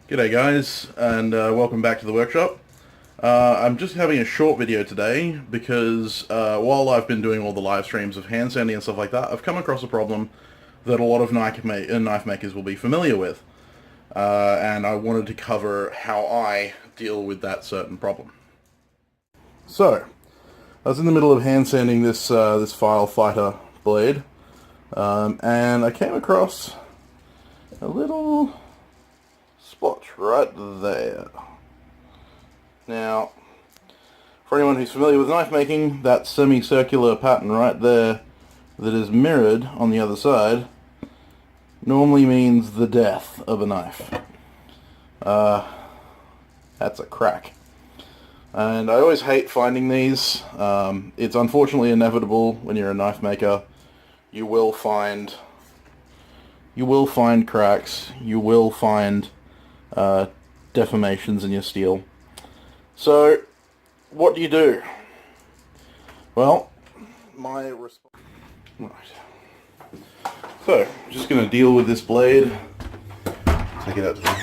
G'day guys, and welcome back to the workshop. I'm just having a short video today because while I've been doing all the live streams of hand sanding and stuff like that, I've come across a problem that a lot of knife makers will be familiar with. And I wanted to cover how I deal with that certain problem. So, I was in the middle of hand sanding this File Fighter blade, and I came across a little spot right there. Now, for anyone who's familiar with knife making, that semicircular pattern right there that is mirrored on the other side normally means the death of a knife. That's a crack. And I always hate finding these. It's unfortunately inevitable when you're a knife maker. You will find cracks. You will find deformations in your steel. So, what do you do? Well, my response... Right. So, just going to deal with this blade. Take it out to the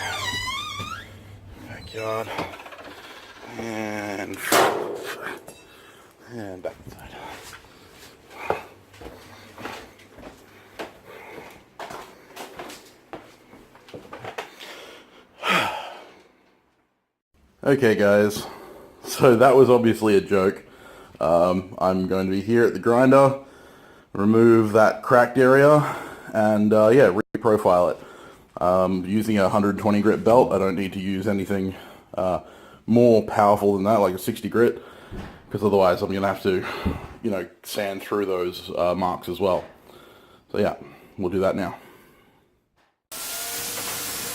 backyard. And back inside. Okay guys, so that was obviously a joke. I'm going to be here at the grinder, remove that cracked area, and yeah, reprofile it. Using a 120 grit belt, I don't need to use anything more powerful than that, like a 60 grit, because otherwise I'm going to have to, sand through those marks as well. So yeah, we'll do that now.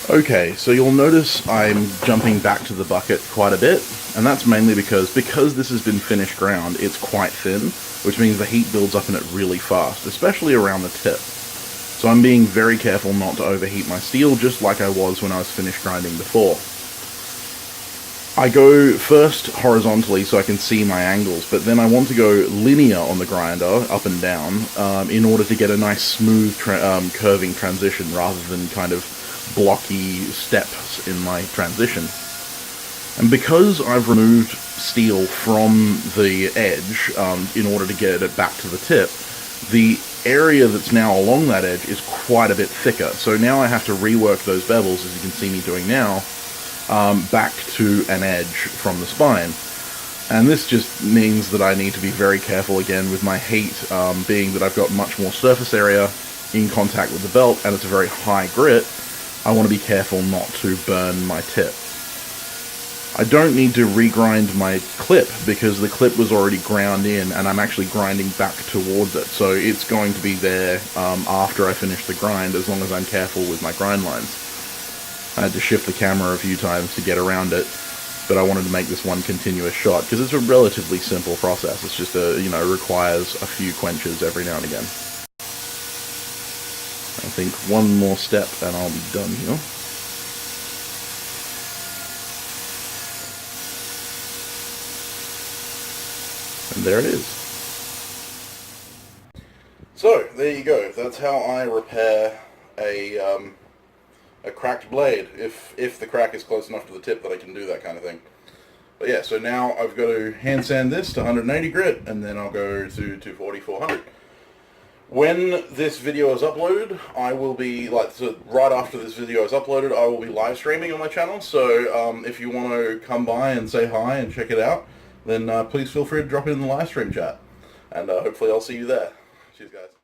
Okay, so you'll notice I'm jumping back to the bucket quite a bit, and that's mainly because this has been finished ground, it's quite thin, which means the heat builds up in it really fast, especially around the tip. So I'm being very careful not to overheat my steel, just like I was when I was finished grinding before. I go first horizontally so I can see my angles, but then I want to go linear on the grinder, up and down, in order to get a nice smooth curving transition rather than kind of blocky steps in my transition. And because I've removed steel from the edge in order to get it back to the tip, the area that's now along that edge is quite a bit thicker. So now I have to rework those bevels, as you can see me doing now, back to an edge from the spine. And this just means that I need to be very careful again with my heat, being that I've got much more surface area in contact with the belt and it's a very high grit. I want to be careful not to burn my tip. I don't need to regrind my clip because the clip was already ground in and I'm actually grinding back towards it. So it's going to be there after I finish the grind, as long as I'm careful with my grind lines. I had to shift the camera a few times to get around it, but I wanted to make this one continuous shot because it's a relatively simple process. It's just requires a few quenches every now and again. I think one more step and I'll be done here. And there it is. So, there you go. That's how I repair a cracked blade, if the crack is close enough to the tip that I can do that kind of thing. But yeah, so now I've got to hand sand this to 180 grit, and then I'll go to 240, 400. When this video is uploaded, I will be, right after this video is uploaded, I will be live streaming on my channel, so if you want to come by and say hi and check it out, then please feel free to drop it in the live stream chat, and hopefully I'll see you there. Cheers guys.